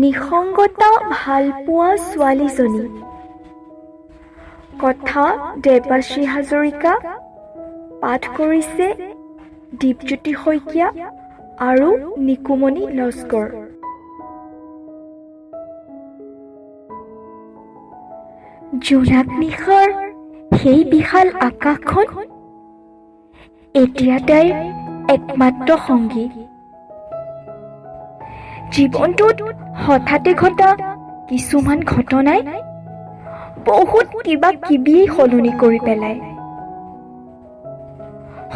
নিসংগতা ভালপোৱা ছোৱালীজনী। কথা দেৱাশ্ৰী হাজৰিকা। পাঠ কৰিছে দীপজ্যোতি শইকীয়া আৰু নিকুমণি লস্কৰ। জোনাক নিশাৰ সেই বিশাল আকাশখন এতিয়া তাইৰ একমাত্ৰ সংগী। জীৱনটোত হঠাতে ঘটা কিছুমান ঘটনাই বহুত কিবা কিবিয়েই সলনি কৰি পেলায়।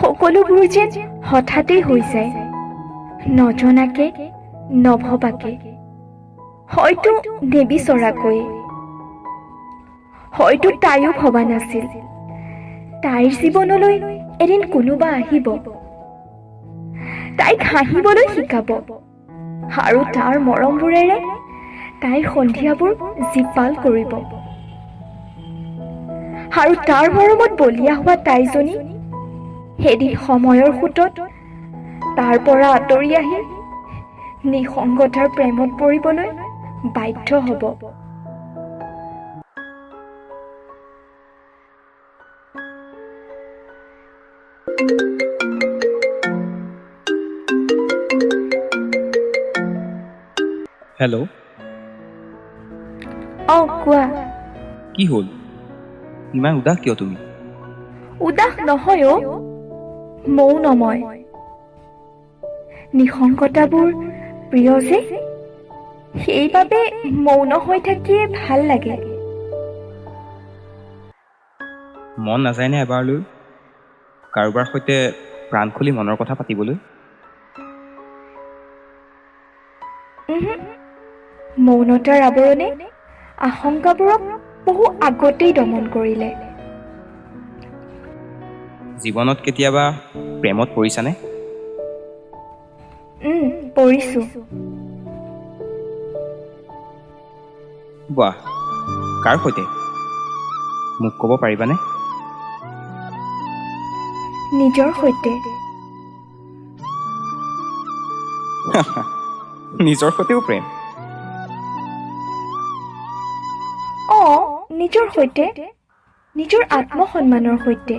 সকলোবোৰ যেন হঠাতেই হৈ যায়, নজনাকে নভবাকে, হয়তো নেবিচৰাকৈ। হয়তো তাইও ভবা নাছিল তাইৰ জীৱনলৈ এদিন কোনোবা আহিব, তাইক হাঁহিবলৈ শিকাব আৰু তাৰ মৰমবোৰেৰে তাইৰ সন্ধিয়াবোৰ জীপাল কৰিব। আৰু তাৰ মৰমত বলিয়া হোৱা তাইজনী এদিন সময়ৰ সোঁতত তাৰ পৰা আঁতৰি আহি নিসংগতাৰ প্ৰেমত পৰিবলৈ বাধ্য হ'ব। হেল্ল'। কোৱা। কি হ'ল? ইমান উদাস কিয় তুমি? উদাস নহয় মৌনময়। নিসংগতাবোৰ প্ৰিয় যে, সেইবাবে মৌন হৈ থাকিয়ে ভাল লাগে। মন নাযায়নে এবাৰলৈ কাৰোবাৰ সৈতে প্ৰাণ খুলি মনৰ কথা পাতিবলৈ? মৌনতাৰ আৱৰণে আশংকাবোৰক বহু আগতেই দমন কৰিলে। জীৱনত কেতিয়াবা প্ৰেমত পৰিছানে? পৰিছো। বাহ, কাৰ সৈতে? মোক ক'ব পাৰিবানে? নিজৰ সৈতে। নিজৰ সৈতেও প্ৰেম? নিজৰ সৈতে, নিজৰ আত্মসন্মানৰ সৈতে,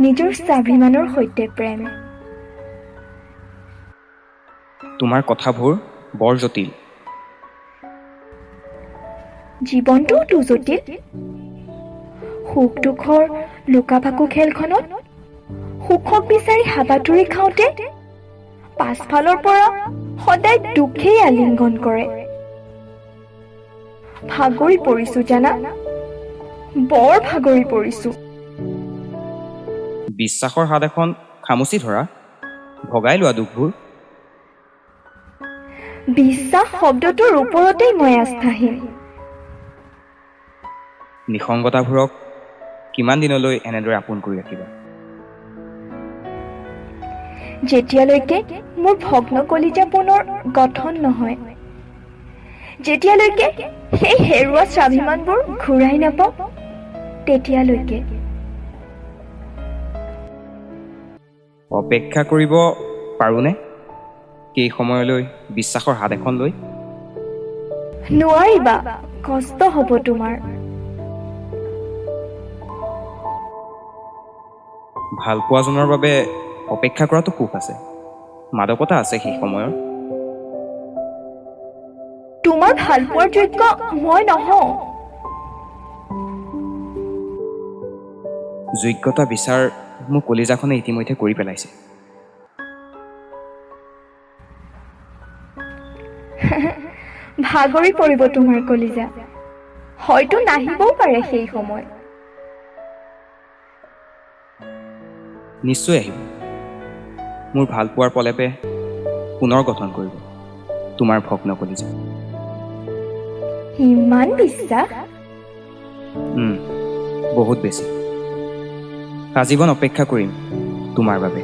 নিজৰ স্বাভিমানৰ সৈতে প্ৰেম। তোমাৰ কথাবোৰ বৰ জটিল। জীৱনটোওতো জটিল। সুখ দুখৰ লুকা-ভাকু খেলখনত সুখক বিচাৰি হাবাথুৰি খাওঁতে পাছফালৰ পৰা সদায় দুখেই আলিংগন কৰে। ভাগৰি পৰিছো জানা, বৰ ভাগৰি পৰিছো। বিশ্বাসৰ হাত এখন খামুচি ধৰা, ভগাই লোৱা দুখবোৰ। বিশ্বাস শব্দটোৰ ওপৰতেই মই আস্থাহীন। নিসংগতাবোৰক কিমান দিনলৈ এনেদৰে আপোন কৰি ৰাখিবা? যেতিয়ালৈকে মোৰ ভগ্ন কলিজা পুনৰ গঠন নহয়, যেতিয়ালৈকে সেই হেৰুৱা স্বাভিমানবোৰ ঘূৰাই নাপাওঁ, তেতিয়ালৈকে। অপেক্ষা কৰিব পাৰোঁনে সেই সময়লৈ বিশ্বাসৰ হাত এখন লৈ? নোৱাৰিবা, কষ্ট হ'ব তোমাৰ। ভালপোৱাজনৰ বাবে অপেক্ষা কৰাটো সুখ আছে, মাদকতা আছে সেই সময়ৰ। তোমাৰ ভালপোৱাৰ যোগ্য মই নহওঁ। যোগ্যতা বিচাৰ মোৰ কলিজাখনে ইতিমধ্যে কৰি পেলাইছে। ভাগৰি পৰিব তোমাৰ কলিজা, হয়তো নাহিবও পাৰে সেই সময়। নিশ্চয় আহিব। মোৰ ভালপোৱাৰ পলেপে পুনৰ গঠন কৰিব তোমাৰ ভগ্ন কলিজা। ইমান বিশ্বাস? বহুত বেছি। আজীৱন অপেক্ষা কৰিম তোমাৰ বাবে।